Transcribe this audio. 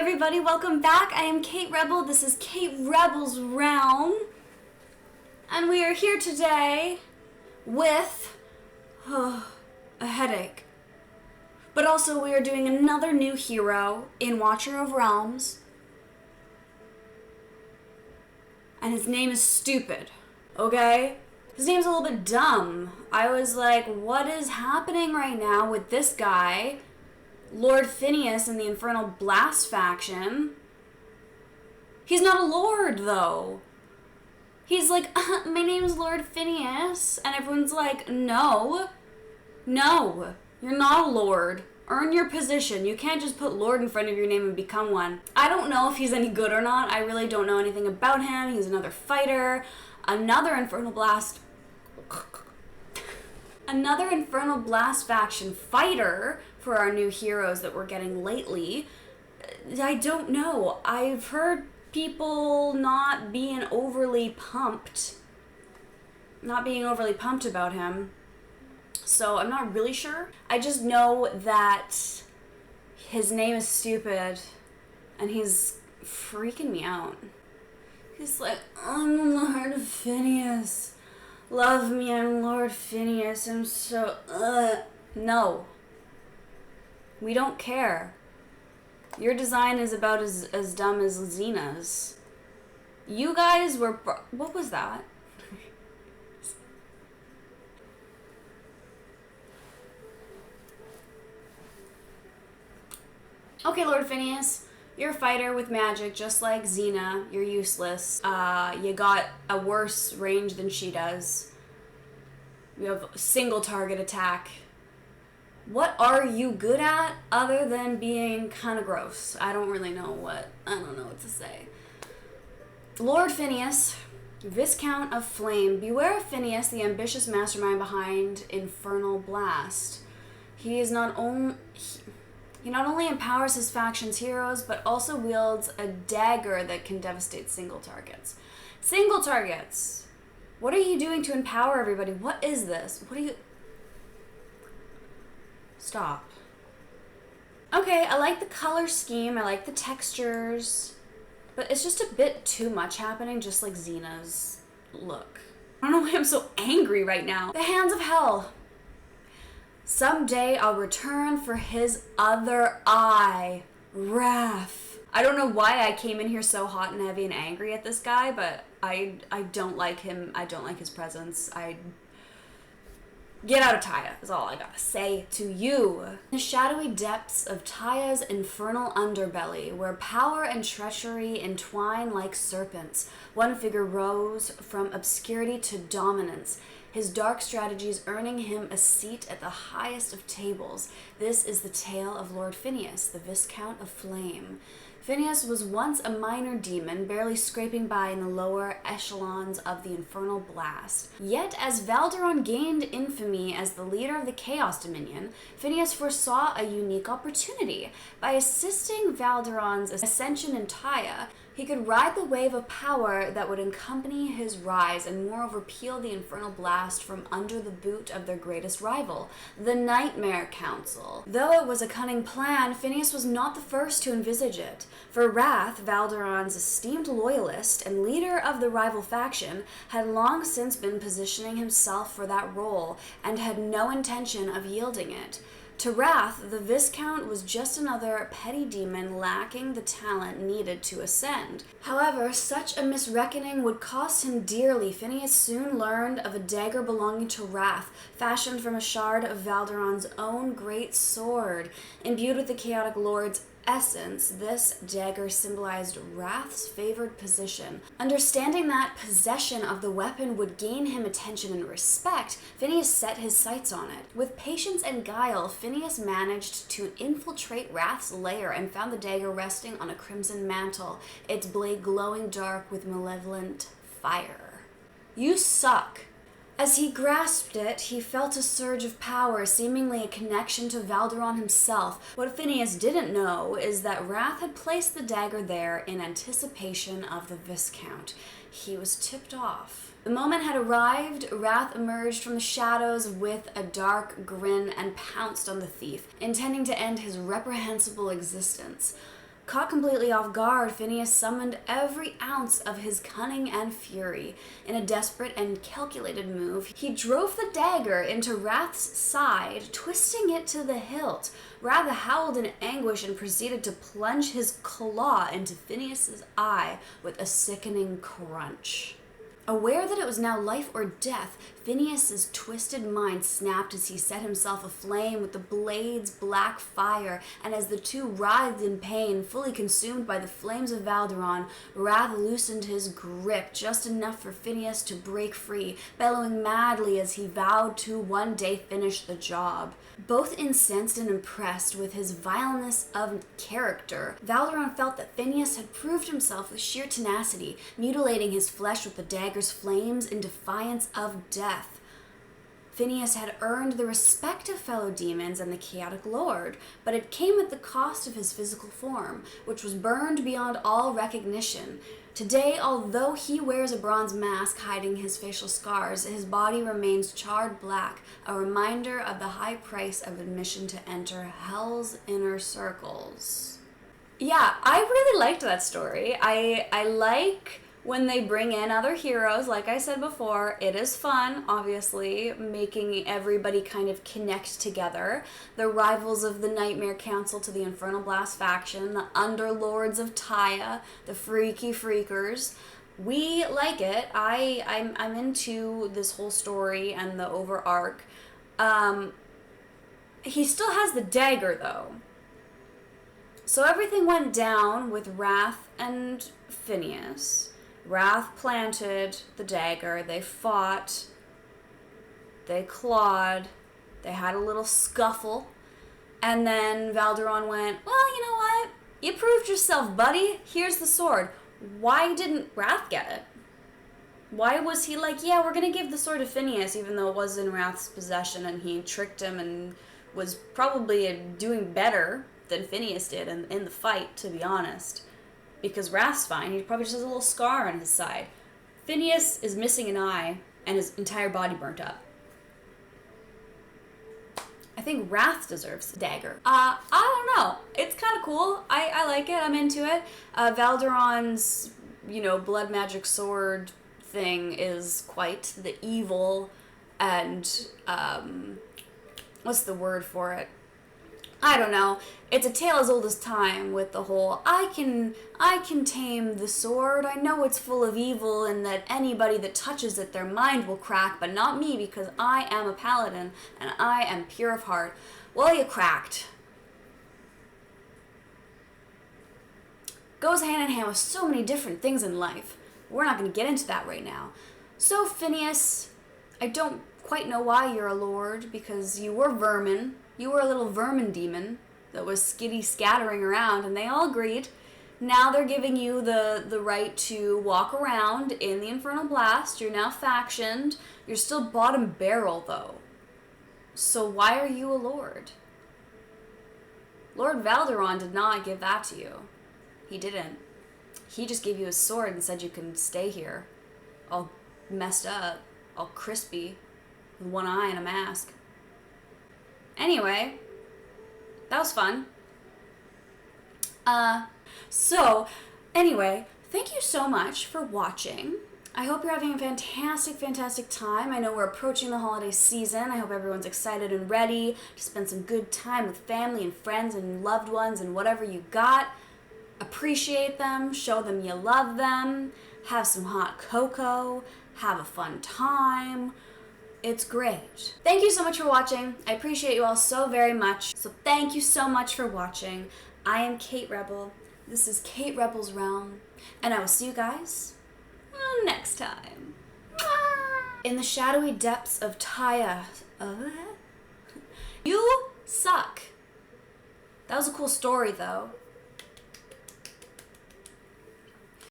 everybody, welcome back. I am Kate Rebel. This is Kate Rebel's Realm. And we are here today with a headache. But also we are doing another new hero in Watcher of Realms. And his name is Stupid, okay? His name's a little bit dumb. I was like, what is happening right now with this guy? Lord Phineas in the Infernal Blast faction. He's not a lord, though. He's like, my name's Lord Phineas. And everyone's like, no, you're not a lord. Earn your position. You can't just put lord in front of your name and become one. I don't know if he's any good or not. I really don't know anything about him. He's another fighter. Another Infernal Blast faction fighter for our new heroes that we're getting lately. I don't know. I've heard people not being overly pumped about him. So I'm not really sure. I just know that his name is Stupid and he's freaking me out. He's like, I'm Lord Phineas. Love me, I'm Lord Phineas. I'm so, No. We don't care. Your design is about as dumb as Xena's. You guys were... What was that? Okay, Lord Phineas. You're a fighter with magic, just like Xena. You're useless. You got a worse range than she does. You have single target attack. What are you good at other than being kind of gross? I don't know what to say. Lord Phineas, Viscount of Flame. Beware of Phineas, the ambitious mastermind behind Infernal Blast. He not only empowers his faction's heroes, but also wields a dagger that can devastate single targets. Single targets! What are you doing to empower everybody? What is this? Stop. Okay, I like the color scheme, I like the textures, but it's just a bit too much happening, just like Xena's look. I don't know why I'm so angry right now. The Hands of Hell. Someday I'll return for his other eye, Wrath. I don't know why I came in here so hot and heavy and angry at this guy, but I don't like him. I don't like his presence. Get out of Taya is all I gotta say to you. The shadowy depths of Taya's infernal underbelly, where power and treachery entwine like serpents, one figure rose from obscurity to dominance, his dark strategies earning him a seat at the highest of tables. This is the tale of Lord Phineas, the Viscount of Flame. Phineas was once a minor demon, barely scraping by in the lower echelons of the Infernal Blast. Yet, as Valderon gained infamy as the leader of the Chaos Dominion, Phineas foresaw a unique opportunity. By assisting Valderon's ascension in Taya, he could ride the wave of power that would accompany his rise and moreover peel the Infernal Blast from under the boot of their greatest rival, the Nightmare Council. Though it was a cunning plan, Phineas was not the first to envisage it. For Wrath, Valderon's esteemed loyalist and leader of the rival faction, had long since been positioning himself for that role and had no intention of yielding it. To Wrath, the Viscount was just another petty demon lacking the talent needed to ascend. However, such a misreckoning would cost him dearly. Phineas soon learned of a dagger belonging to Wrath, fashioned from a shard of Valderon's own great sword. Imbued with the Chaotic Lord's essence, this dagger symbolized Wrath's favored position. Understanding that possession of the weapon would gain him attention and respect, Phineas set his sights on it. With patience and guile, Phineas managed to infiltrate Wrath's lair and found the dagger resting on a crimson mantle, its blade glowing dark with malevolent fire. You suck. As he grasped it, he felt a surge of power, seemingly a connection to Valderon himself. What Phineas didn't know is that Wrath had placed the dagger there in anticipation of the Viscount. He was tipped off. The moment had arrived. Wrath emerged from the shadows with a dark grin and pounced on the thief, intending to end his reprehensible existence. Caught completely off guard, Phineas summoned every ounce of his cunning and fury. In a desperate and calculated move, he drove the dagger into Wrath's side, twisting it to the hilt. Wrath howled in anguish and proceeded to plunge his claw into Phineas's eye with a sickening crunch. Aware that it was now life or death, Phineas's twisted mind snapped as he set himself aflame with the blade's black fire, and as the two writhed in pain, fully consumed by the flames of Valderon, Wrath loosened his grip just enough for Phineas to break free, bellowing madly as he vowed to one day finish the job. Both incensed and impressed with his vileness of character, Valderon felt that Phineas had proved himself with sheer tenacity, mutilating his flesh with the dagger's flames in defiance of death. Phineas had earned the respect of fellow demons and the chaotic lord, but it came at the cost of his physical form, which was burned beyond all recognition. Today, although he wears a bronze mask hiding his facial scars, his body remains charred black, a reminder of the high price of admission to enter Hell's inner circles. Yeah, I really liked that story. I like when they bring in other heroes. Like I said before, it is fun, obviously, making everybody kind of connect together. The rivals of the Nightmare Council to the Infernal Blast faction, the Underlords of Taya, the Freaky Freakers. We like it. I'm into this whole story and the over arc. He still has the dagger, though. So everything went down with Wrath and Phineas. Wrath planted the dagger, they fought, they clawed, they had a little scuffle, and then Valderon went, well, you know what? You proved yourself, buddy. Here's the sword. Why didn't Wrath get it? Why was he like, yeah, we're going to give the sword to Phineas, even though it was in Wrath's possession, and he tricked him and was probably doing better than Phineas did in the fight, to be honest. Because Wrath's fine, he probably just has a little scar on his side. Phineas is missing an eye, and his entire body burnt up. I think Wrath deserves the dagger. I don't know. It's kind of cool. I like it. I'm into it. Valderon's, blood magic sword thing is quite the evil and, what's the word for it? I don't know. It's a tale as old as time with the whole, I can tame the sword. I know it's full of evil and that anybody that touches it, their mind will crack, but not me because I am a paladin and I am pure of heart. Well, you cracked. Goes hand in hand with so many different things in life. We're not going to get into that right now. So, Phineas, I don't quite know why you're a lord, because you were vermin. You were a little vermin demon that was skitty-scattering around, and they all agreed. Now they're giving you the right to walk around in the Infernal Blast. You're now factioned. You're still bottom barrel, though. So why are you a lord? Lord Valderon did not give that to you. He didn't. He just gave you a sword and said you can stay here. All messed up, all crispy, with one eye and a mask. Anyway, that was fun. Anyway, thank you so much for watching. I hope you're having a fantastic, fantastic time. I know we're approaching the holiday season. I hope everyone's excited and ready to spend some good time with family and friends and loved ones and whatever you got. Appreciate them, show them you love them, have some hot cocoa, have a fun time. It's great. Thank you so much for watching. I appreciate you all so very much. So thank you so much for watching. I am Kate Rebel. This is Kate Rebel's Realm, and I will see you guys next time. In the shadowy depths of Taya. You suck. That was a cool story, though.